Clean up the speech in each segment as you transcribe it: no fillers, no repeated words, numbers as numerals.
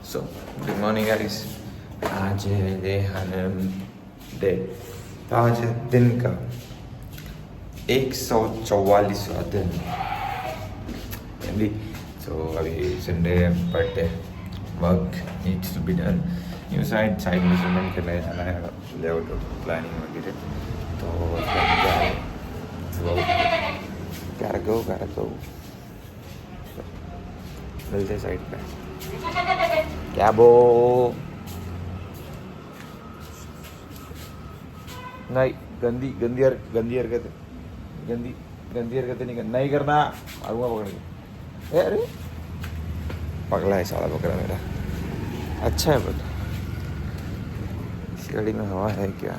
सो good morning guys. आज day आज है दिन का 144वां दिन। सो अभी Sunday but work needs to be done. New site measurement करने जाना है, लेआउट प्लानिंग वगैरह। तो gotta go। मिलते साइड पे। क्या बो नहीं, गंदी हरकतें नहीं करना। मारूंगा पकड़ के। अरे पगला है साला बकरा मेरा। अच्छा है बट इस गाड़ी में हवा है क्या?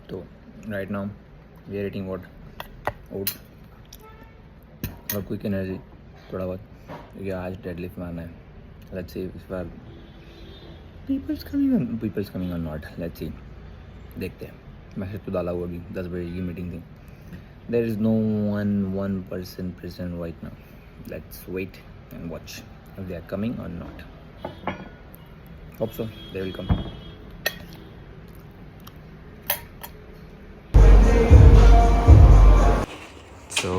तो right now we are eating oat और क्विक एनर्जी थोड़ा बहुत, क्योंकि आज डेडलिफ्ट मारना है। लेट्स सी इस बार peoples coming on not. Let's see, देखते हैं। मैसेज तो डाला हुआ कि 10 बजे की मीटिंग थी। There is no one person present right now. Let's wait and watch if they are coming or not. Hope so they will come. तो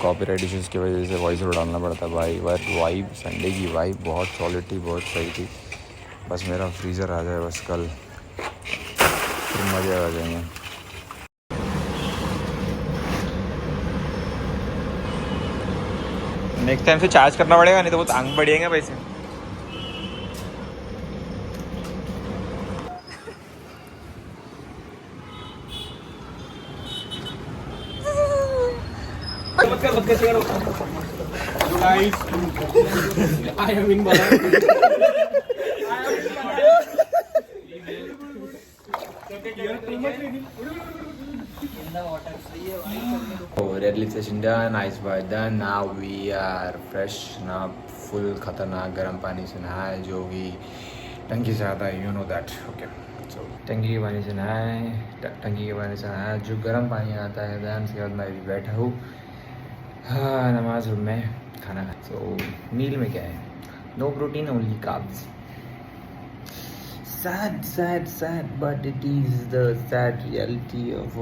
कॉपीराइट इश्यूज़ की वजह से वॉइस ओवर डालना पड़ता भाई। बट वाइब, संडे की vibe बहुत solid थी, बहुत सही थी। बस मेरा फ्रीज़र आ जाए बस कल, फिर मज़े आ जाएंगे। नेक्स्ट टाइम से चार्ज करना पड़ेगा, नहीं तो बहुत आंख बढ़ेंगे पैसे। Deadlift session done, ice bath done. Now we are fresh ना, फुल खतरनाक गर्म पानी से नहाए, जो भी टंकी से आता है, you know that, okay? So टंकी के पानी से नहाया, जो गर्म पानी आता है। दैन उसके बाद मैं भी बैठा हूँ, हाँ, नमाज रूम में खाना खा। So मील में क्या है? No protein, only carbs. Sad, but it is the sad reality of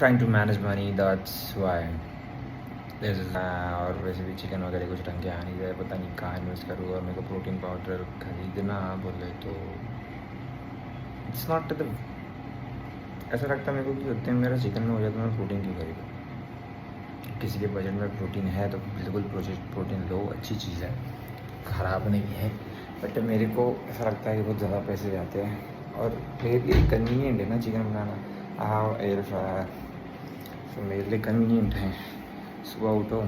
trying to manage money, that's why there's और वैसे भी चिकन वगैरह कुछ ढंग के आ नहीं जाए, पता नहीं कहाँ इन्वेस्ट करूँ। और मेरे को प्रोटीन पाउडर खरीदना बोले तो इट्स नॉट द, ऐसा लगता है मेरे को कि उतने में मेरा चिकन में हो जाए तो मैं प्रोटीन क्यों खरीदूँ। किसी के बजट में प्रोटीन है तो बिल्कुल प्रोटीन लो, अच्छी चीज़ है, ख़राब नहीं है। बट मेरे को ऐसा लगता है कि बहुत ज़्यादा पैसे जाते हैं और मेरे लिए कन्वीनियंट है ना चिकन बनाना। एयर फ्रायर तो मेरे लिए कन्वीनियंट है। सुबह उठो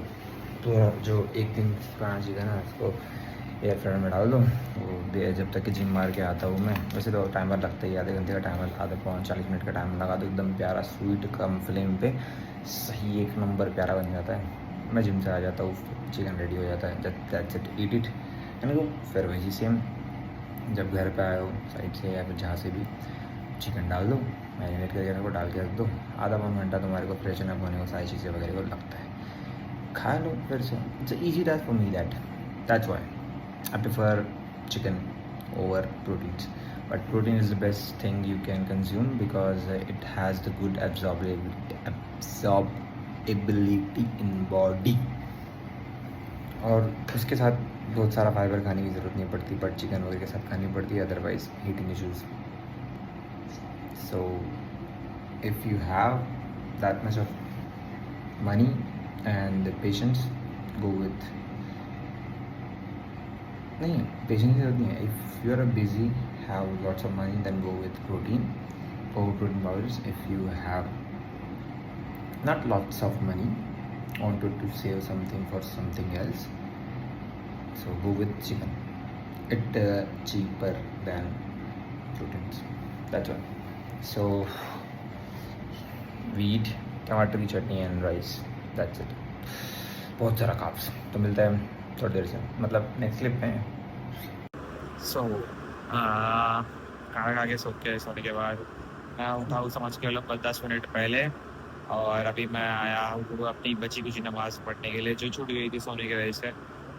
तो जो एक दिन पुराना चिकन है उसको एयर फ्रायर में डाल दो, वो जब तक कि जिम मार के आता हूँ मैं। वैसे तो टाइमर लगता ही, आधे घंटे का टाइमर, आधा पौन 40 मिनट का टाइमर लगा दो, एकदम प्यारा स्वीट कम फ्लेम पे सही एक नंबर प्यारा बन जाता है। मैं जिम से आ जाता हूँ, चिकन रेडी हो जाता है, that's it, eat it and go. फिर वही सेम जब घर पे आए हो साइड से या फिर जहाँ से भी, चिकन डाल दो, मैरिनेट करके रखो, डाल के रख दो, आधा पौन घंटा तुम्हारे को फ्रेशन अप होने को सारी चीज़ें वगैरह को लगता है, खा लो फिर से। It's easy task for me, that's why I prefer chicken over proteins. But protein is the best thing you can consume because it has the good absorbability in body। और उसके साथ बहुत सारा फाइबर खाने की ज़रूरत नहीं पड़ती, बट चिकन वगैरह के साथ खानी पड़ती है, otherwise heating issues. So if you have that much of money and patience, go with, नहीं, patience की ज़रूरत नहीं है। If you are busy, have lots of money, then go with protein powders. If you have not lots of money, wanted to save something for something else, so go with chicken. It cheaper than proteins, that's why. So we eat tomato chutney and rice, that's it. बहुत सारा काप्स। तो मिलता है थोड़ी देर से, मतलब next clip में। सो खाना खा के सो के सोने के बाद मैं उठा हूँ समझ के लगभग 10 मिनट पहले। और अभी मैं आया हूँ अपनी बची कुछ नमाज पढ़ने के लिए जो छूट गई थी सोने की वजह से।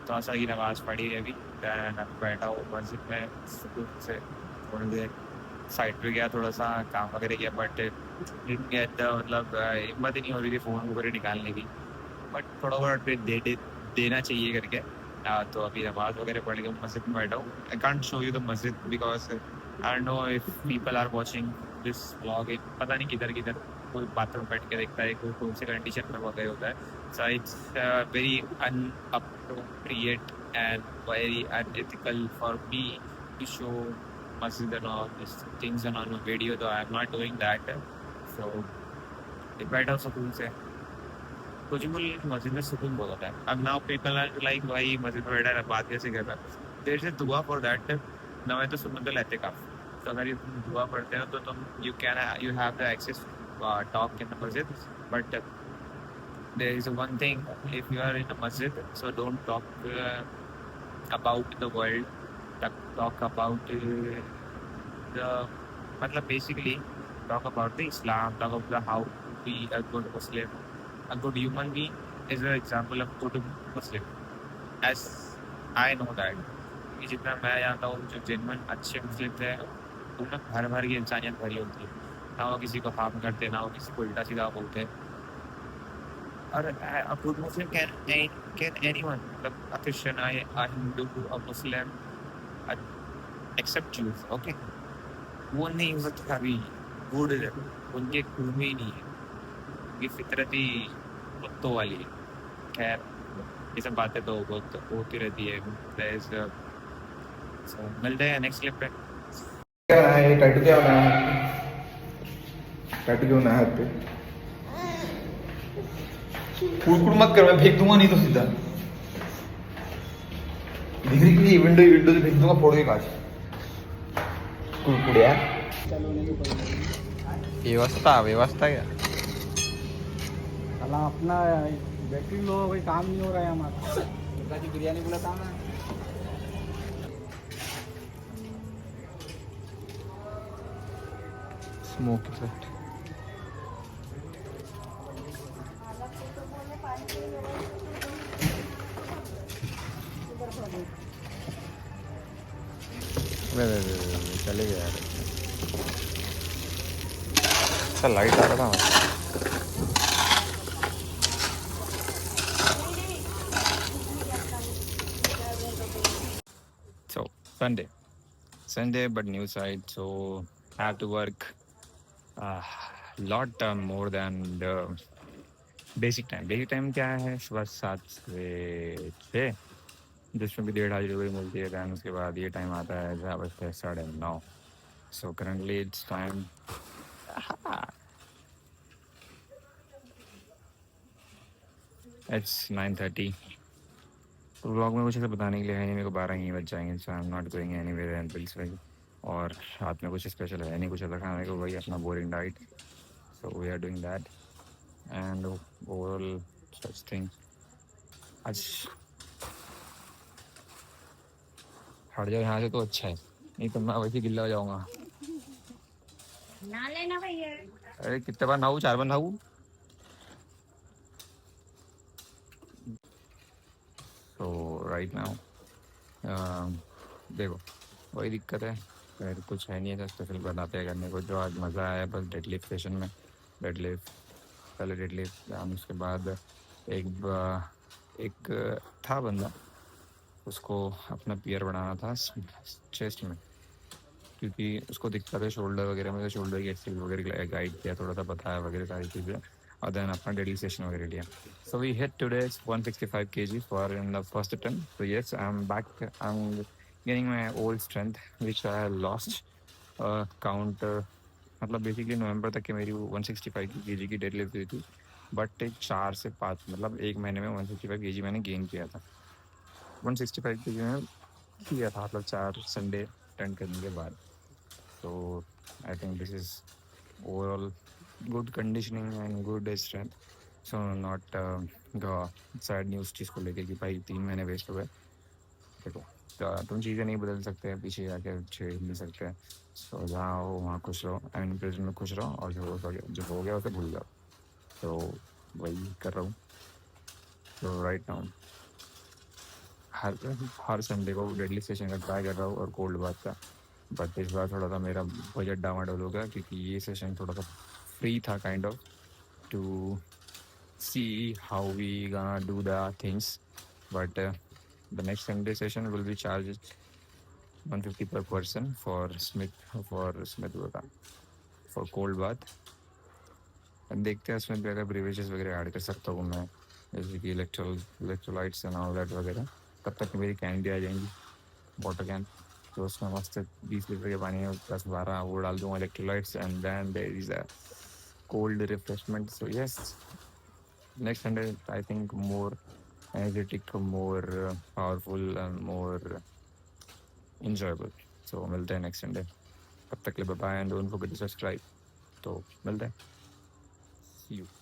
तो असर की नमाज पढ़ी है अभी। Then अभी बैठा हूँ मस्जिद में सुकून से थोड़ी देर। साइड पे गया थोड़ा सा काम वगैरह किया बट मतलब हिम्मत ही नहीं हो रही थी फ़ोन वगैरह निकालने की। बट थोड़ा बहुत अपडेट देना चाहिए करके। तो अभी नमाज वगैरह पढ़ के मस्जिद में बैठा हूँ। I can't show you the masjid because I don't know if people are watching this vlog. पता नहीं किधर किधर कोई बाथरूम बैठ के देखता है, कोई कौन से कंडीशन में वगैरह होता है। So it's very inappropriate and very unethical for me to show मस्जिद and all this things on video. तो I am not doing that. So बैठा हूँ सुकून से। कुछ भी मस्जिद में सुकून बहुत होता है। अब नाउ पीपल आर लाइक भाई मस्जिद में बैठा है बात कैसे कर रहा है। देयर इज दुआ फॉर दैट। नवे तो सुन्नतुल एतिकाफ। तो अगर तुम दुआ पढ़ते हो तो तुम you have the access talk in the मस्जिद। But there is one thing, if you are in the मस्जिद so don't talk about the world. Talk about the मतलब basically talk about the Islam, talk about the how to be a good Muslim. A good human being is an example of good Muslim. As I know that कि जितना मैं जानता हूँ जो genuine अच्छे मुस्लिम थे उनमें भर भर की इंसानियत भरी होती है। ना वो किसी को हार्म करते, ना वो किसी को उल्टा सीधा बोलते। और a good Muslim can anyone, मतलब a Christian, a Hindu, a Muslim, a, except Jews, okay? वो नहीं हो सकता कभी गुड। उनके खून में ही नहीं है, उनकी फितरत ही कुत्तों वाली है। खैर ये सब बातें तो बहुत होती रहती है। So, मिलते हैं नेक्स्ट क्लिप पे। क्या है ये टैटू? क्या बना है? टैटू क्यों बना है हाथ पे? कुड़कुड़ मत कर, मैं फेंक दूंगा नहीं तो सीधा। दिख रही कि विंडो विंडो से फेंक दूंगा फोड़ के कांच। कुड़कुड़ यार। व्यवस्था व्यवस्था क्या? साला अपना बैटरी लो हो गई, काम नहीं हो रहा है हमारा। दुर्गा जी बिरयानी बोला था मैं। Smoke effect. वे चले गया यार। अच्छा लाइट आ रहा था। So Sunday but new side, so have to work lot more than the basic time. Basic time क्या है? सुबह 7 से 6, जिसमें भी 1:30 मिलती है। दैन उसके बाद ये टाइम आता है जहाँ बजते हैं 9:30। So currently it's time it's 9:30। तो व्लॉग में कुछ ऐसा बताने के लिए है नहीं, मेरे को 12 ही बज जाएंगे। So I am not going anywhere and bills वही। और रात में कुछ स्पेशल है नहीं, कुछ अलग खाने को, वही अपना boring diet. So we are doing that and overall such thing. आज हट जाओ यहाँ से तो अच्छा है, नहीं तो मैं वैसे गिल्ला हो जाऊँगा। ना लेना भैया। अरे कितने बार नहाऊँ? 4 बार नहाऊँ? तो राइट नाउ देखो वही दिक्कत है। फिर कुछ है नहीं ऐसा स्पेशल बनाते हैं करने को। जो आज मज़ा आया बस डेडलिफ्ट सेशन में। डेडलिफ्ट, पहले डेडलिफ्ट, उसके बाद एक था बंदा, उसको अपना पियर बढ़ाना था चेस्ट में, क्योंकि उसको दिक्कत है शोल्डर वगैरह में। तो शोल्डर की एक्सरसाइज वगैरह गाइड किया, थोड़ा सा बताया वगैरह सारी चीज़ें, और देन अपना डेली सेशन वगैरह लिया। So we hit today 165 kg for in the first attempt. So yes I am back, I am gaining my old strength which I have lost count. मतलब बेसिकली नवंबर तक की मेरी 165 kg की dead lift हुई थी, but 4 से 5 मतलब एक महीने में 165 kg मैंने गेन किया था। 165 kg में किया था, मतलब 4 संडे अटेंड करने के बाद। So I think this is overall good conditioning and good strength. So not sad news चीज़ को लेके कि भाई 3 महीने वेस्ट हुए। देखो तुम चीज़ें नहीं बदल सकते, पीछे जाके छेड़ नहीं सकते। सो जहाँ हो वहाँ खुश रहो, आई मीन प्रेजेंट में खुश रहो, और जो हो गया उसे भूल जाओ। तो वही कर रहा हूँ। तो राइट नाउ हर हर संडे को डेडली सेशन का ट्राई कर रहा हूँ और कोल्ड बाथ का। बट इस बार थोड़ा सा मेरा बजट डामाडोल हो गया क्योंकि ये सेशन थोड़ा सा फ्री था kind of to see how we gonna do the things. But the next Sunday session will be charged 150 per person for Smith बोला for cold bath। अब देखते हैं उसमें भी अगर ब्रीवेजेस वगैरह ऐड कर सकता हूँ मैं, जैसे कि इलेक्ट्रोलाइट्स एंड ऑल दैट वगैरह। तब तक मेरी कैन भी आ जाएंगी, वाटर कैन। तो उसमें मस्त 20 लीटर के पानी में 10-12 वो डाल दूँगा electrolytes, and then there is a cold refreshment. So yes, next Sunday I think more energetic, more powerful and more enjoyable. So मिलते हैं next Sunday, तब तक के लिए bye, and don't forget to subscribe। तो मिलते हैं, see you।